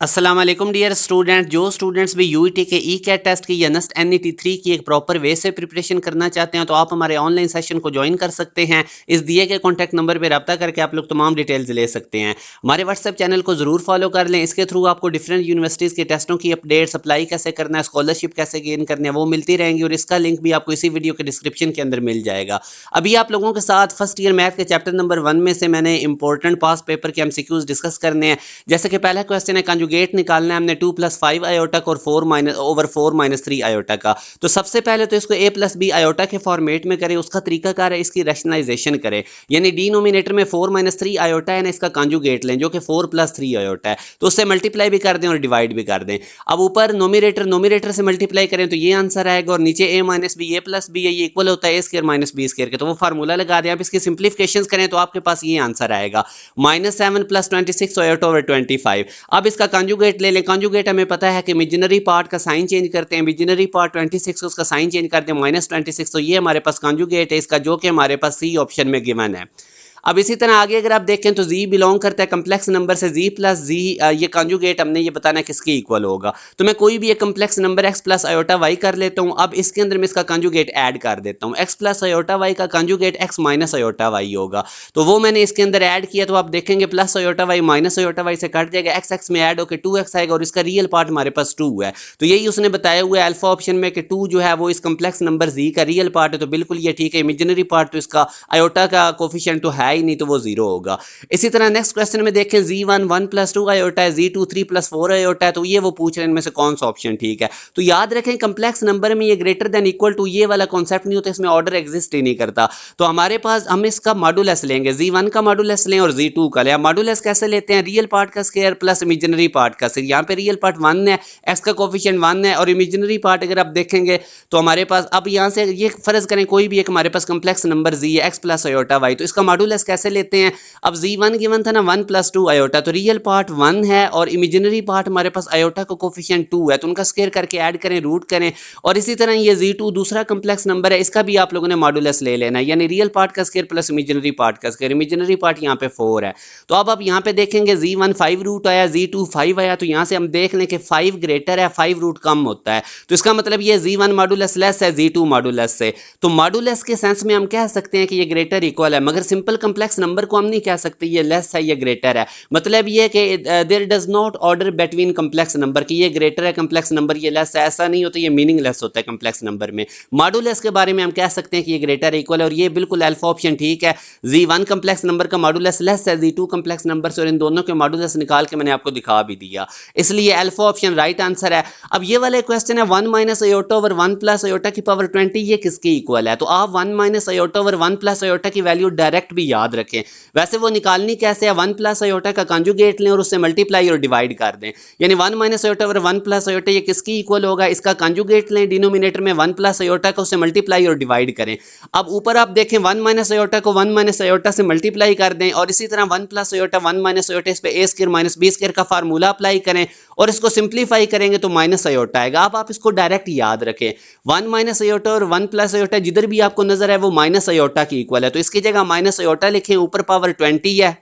अस्सलाम वालेकुम dear student. जो स्टूडेंट्स भी यूईटी के ई कैट टेस्ट की या नेस्ट एनईटी 3 की एक प्रॉपर वे से प्रिपरेशन करना चाहते हैं तो आप हमारे ऑनलाइन सेशन को ज्वाइन कर सकते हैं। इस दिए गए कॉन्टैक्ट नंबर पर रब्ता करके आप लोग तमाम डिटेल्स ले सकते हैं। हमारे व्हाट्सएप चैनल को जरूर फॉलो कर लें। इसके थ्रू आपको डिफरेंट यूनिवर्सिटीज़ के टेस्टों की अपडेट्स, अप्लाई कैसे करना है, स्कॉलरशिप कैसे गेन करनी है वो मिलती रहेंगी और इसका लिंक भी आपको इसी वीडियो के डिस्क्रिप्शन के अंदर मिल जाएगा। अभी आप लोगों के साथ फर्स्ट ईयर मैथ के चैप्टर नंबर 1 में से मैंने इंपॉर्टेंट पास पेपर के एमसीक्यूज डिस्कस करने हैं। जैसे कि पहला क्वेश्चन है कंजुगेट निकालना है हमने 2+5 आयोटा का और 4/4 - 3 आयोटा का। तो सबसे पहले तो इसको a+b आयोटा के फॉर्मेट में करें। उसका तरीका कार है इसकी रैशनलाइजेशन करें, यानी डिनोमिनेटर में 4 - 3 आयोटा है ना, इसका कंजुगेट लें जो कि 4+3 आयोटा है, तो उससे मल्टीप्लाई भी कर दें और डिवाइड भी कर दें। अब ऊपर नोमिनेटर से मल्टीप्लाई करें तो ये आंसर आएगा और नीचे a-b ये इक्वल होता है a² - b² के, तो वो फार्मूला लगा दें। आप इसकी सिंप्लीफिकेशन करें तो आपके पास ये आंसर आएगा -7 + 26 आयोटा ओवर 25। अब इसका कंजुगेट ले लें। कंजुगेट हमें पता है कि इमेजिनरी पार्ट का साइन चेंज करते हैं। इमेजिनरी पार्ट 26 उसका साइन चेंज करते हैं -26, तो ये हमारे पास कंजुगेट है इसका, जो कि हमारे पास सी ऑप्शन में गिवन है। अब इसी तरह आगे अगर आप देखें तो जी बिलोंग करता है कम्प्लेक्स नंबर से। जी+जी ये कंजुगेट हमने ये बताना है किसके इक्वल होगा। तो मैं कोई भी एक complex number x plus iota y कर लेता हूँ। अब इसके अंदर मैं इसका कंजुगेट ऐड कर देता हूँ। x प्लस आयोटा वाई का conjugate x minus iota y होगा। तो वो मैंने इसके अंदर ऐड किया, तो आप देखेंगे plus iota y minus iota y से कट जाएगा, x में ऐड होकर 2x आएगा और इसका रियल पार्ट हमारे पास 2 है। तो यही उसने बताया हुआ है अल्फा ऑप्शन में कि 2 जो है वो इस कम्प्लेक्स नंबर z का रियल पार्ट है। तो बिल्कुल ये ठीक है। इमेजिनरी पार्ट तो इसका आयोटा का कोफिशिएंट तो है ही नहीं, तो वो 0 होगा। इसी तरह नेक्स्ट क्वेश्चन में देखें z1 1+2 आयोटा है, z2 3+4 आयोटा है, तो ये वो पूछ रहे हैं इनमें से कौन सा ऑप्शन ठीक है। तो याद रखें कम्प्लेक्स नंबर में ये ग्रेटर देन इक्वल टू ये वाला कॉन्सेप्ट नहीं होता, इसमें ऑर्डर एग्जिस्ट ही नहीं करता। तो हमारे पास हम इसका मॉडुलस लेंगे, z1 का मॉडुलस लें और z2 का लें। अब मॉडुलस कैसे लेते हैं? रियल पार्ट का स्क्वायर प्लस इमेजिनरी पार्ट का स्क्वायर। यहाँ पे रियल पार्ट 1 है, x का कोफिशिएंट 1 है और इमेजिनरी पार्ट अगर आप देखेंगे तो हमारे पास, अब यहाँ से ये फर्ज करें कोई भी एक हमारे पास कम्प्लेक्स नंबर z है x प्लस आयोटा y, तो इसका मॉडुलस कैसे लेते हैं? अब z1 गिवन था ना 1+2 आयोटा, तो रियल पार्ट 1 है और इमेजिनरी पार्ट हमारे पास आयोटा का कोफिशिएंट 2 है, तो उनका स्क्वायर करके ऐड करें, रूट करें। और इसी तरह ये z2 दूसरा कम्प्लेक्स नंबर है, इसका भी आप लोगों ने मॉडुलस ले लेना है, यानी रियल पार्ट का स्क्वायर प्लस इमेजिनरी पार्ट का स्क्वायर। इमेजिनरी पार्ट यहाँ पे 4 है। तो अब आप यहाँ पे देखेंगे z1 5 रूट आया, z2 5 आया, तो यहाँ से हम देख लें कि 5 ग्रेटर है, 5 रूट कम होता है, तो इसका मतलब ये z1 मॉडुलस लेस है z2 मॉडुलस से। तो मॉडुलस के सेंस में हम कह सकते हैं कि ये ग्रेटर इक्वल है, मगर सिंपल कम्प्लेक्स नंबर को हम नहीं कह सकते ये लेस है ये ग्रेटर है। मतलब ये कि there does not order between complex number की, ये ग्रेटर है कम्प्लेक्स नंबर ये लेस है, ऐसा नहीं होता, ये मीनिंगलेस होता है कम्प्लेक्स नंबर में। मॉडुलस के बारे में हम कह सकते हैं कि ये ग्रेटर इक्वल है और ये बिल्कुल अल्फा ऑप्शन ठीक है। z1 कम्प्लेक्स नंबर का मॉडुलस लेस है z2 कम्प्लेक्स नंबर से, और इन दोनों के मॉडुलस निकाल के मैंने आपको दिखा भी दिया, इसलिए अल्फा ऑप्शन राइट आंसर है। अब ये वाले क्वेश्चन है 1 minus iota over 1 plus iota की पावर 20 ये किसके इक्वल है? तो आप 1 minus iota over 1 plus iota की वैल्यू डायरेक्ट भी याद रखें। वैसे वो निकालनी कैसे है? 1 प्लस आयोटा का कंजुगेट लें और उससे मल्टीप्लाई और डिवाइड कर दें, यानी 1 minus iota over 1 plus iota ये किसकी इक्वल होगा? इसका कंजुगेट लें, डिनोमिनेटर में 1 प्लस आयोटा का उससे मल्टीप्लाई और डिवाइड करें। अब ऊपर आप देखें 1 माइनस आयोटा को 1 माइनस आयोटा से मल्टीप्लाई कर दें और इसी तरह 1 प्लस आयोटा 1 माइनस आयोटा इस पे a square minus b square का फार्मूला अप्लाई करें और इसको सिंप्लीफाई करेंगे तो माइनस आयोटा आएगा। अब आप इसको डायरेक्ट याद रखें, 1 माइनस आयोटा और 1 प्लस आयोटा जिधर भी आपको नजर है वो माइनस आयोटा की इक्वल है, तो इसकी जगह माइनस आयोटा लिखें, ऊपर पावर 20 है।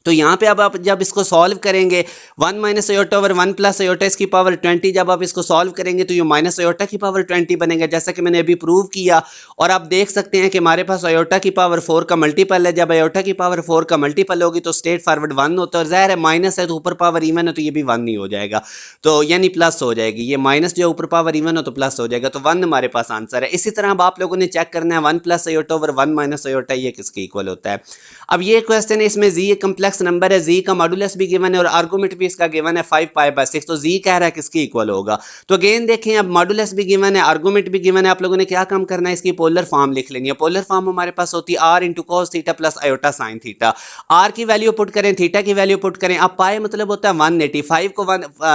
तो यहाँ पे अब आप जब इसको सॉल्व करेंगे 1 minus iota over 1 plus iota इसकी पावर 20, जब आप इसको सॉल्व करेंगे तो ये माइनस आयोटा की पावर 20 बनेगा, जैसा कि मैंने अभी प्रूव किया। और आप देख सकते हैं कि हमारे पास आयोटा की पावर 4 का मल्टीपल है, जब आयोटा की पावर 4 का मल्टीपल होगी तो स्ट्रेट फॉरवर्ड 1 होता है, और जाहिर है माइनस है तो ऊपर पावर इवन है तो ये भी 1 नहीं हो जाएगा, तो यानी प्लस हो जाएगी। ये माइनस जो ऊपर पावर इवन हो तो प्लस हो जाएगा, तो 1 हमारे पास आंसर है। इसी तरह अब आप लोगों ने चेक करना है 1 plus iota over 1 minus iota ये किसके इक्वल होता है। अब ये क्वेश्चन है, इसमें जी एक कम्प्लेक्स नंबर है, जी का मॉडुलस भी गिवन है और आर्गुमेंट भी इसका गिवन है 5π/6, तो जी कह रहा है किसकी इक्वल होगा। तो अगेन देखें, अब मॉडुलस भी गिवन है, आर्गुमेंट भी गिवन है, आप लोगों ने क्या काम करना है, इसकी पोलर फॉर्म लिख लेनी है। पोलर फॉर्म हमारे पास होती है r into cos theta plus iota sine theta. r की वैल्यू पुट करें, थीटा की वैल्यू पुट करें। अब पाए मतलब होता है 180,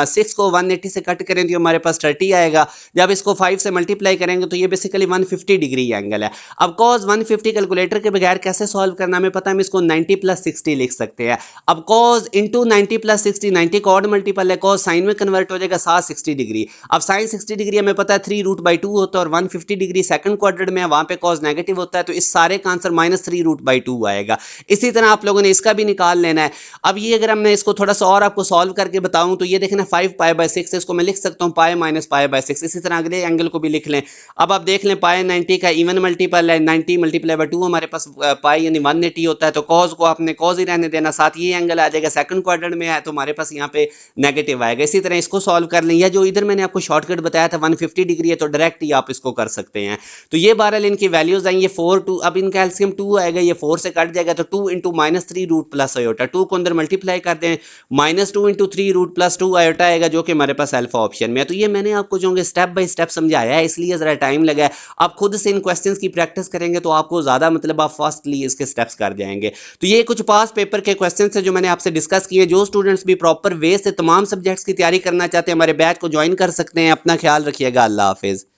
6 को 180 से कट करें तो हमारे पास 30 आएगा, जब इसको 5 से मल्टीप्लाई करेंगे तो ये बेसिकली 150 डिग्री एंगल है। अब कॉस 150 कैलकुलेटर के बगैर कैसे सॉल्व करना हमें पता है, हम इसको 90 + 60 लिख सकते छोटे हैं। अब cos इंटू 90 प्लस 60, 90 का ऑड मल्टीपल है, cos साइन में कन्वर्ट हो जाएगा साथ 60 डिग्री। अब साइन 60 डिग्री हमें पता है 3√2 होता है और 150 डिग्री सेकंड क्वाड्रेंट में है, वहां पे cos नेगेटिव होता है, तो इस सारे का आंसर -3√2 आएगा। इसी तरह आप लोगों ने इसका भी निकाल लेना है। अब ये अगर मैं इसको थोड़ा सा और आपको सॉल्व करके बताऊं तो ये देखना 5π/6, इसको मैं लिख सकता हूं π-π/6। इसी तरह अगले एंगल को भी लिख लें। अब आप देख लें पाई 90 का इवन मल्टीपल है, 90 मल्टीप्लाई बाय 2 हमारे पास पाई यानी 180 होता है, तो कॉज को आपने कॉज ही रहने देना, साथ ये एंगल आ जाएगा सेकंड क्वाड्रेंट में है तो हमारे पास यहाँ पे नेगेटिव आएगा। इसी तरह इसको सॉल्व कर लें, या जो इधर मैंने आपको शॉर्टकट बताया था 150 डिग्री है तो डायरेक्ट ही आप इसको कर सकते हैं। तो ये बहरहाल इनकी वैल्यूज आई, ये 4 2, अब इनका एलसीएम 2 आएगा, ये 4 से कट जाएगा तो 2 इंटू -3 रूट प्लस आयोटा, 2 को अंदर मल्टीप्लाई कर दें, -2 इंटू 3 रूट प्लस 2 आयोटा आएगा जो कि हमारे पास अल्फा ऑप्शन में है। तो ये मैंने आपको जो स्टेप बाय स्टेप समझाया है, इसलिए जरा टाइम लगा है। आप खुद से इन क्वेश्चंस की प्रैक्टिस करेंगे तो आपको ज़्यादा मतलब आप फास्टली इसके स्टेप्स कर जाएंगे। तो ये कुछ पास पेपर के क्वेश्चंस हैं जो मैंने आपसे डिस्कस किए। जो स्टूडेंट्स भी प्रॉपर वे से तमाम सब्जेक्ट्स की तैयारी करना चाहते हैं हमारे बैच को ज्वाइन कर सकते हैं। अपना ख्याल रखिएगा। अल्लाह हाफिज़।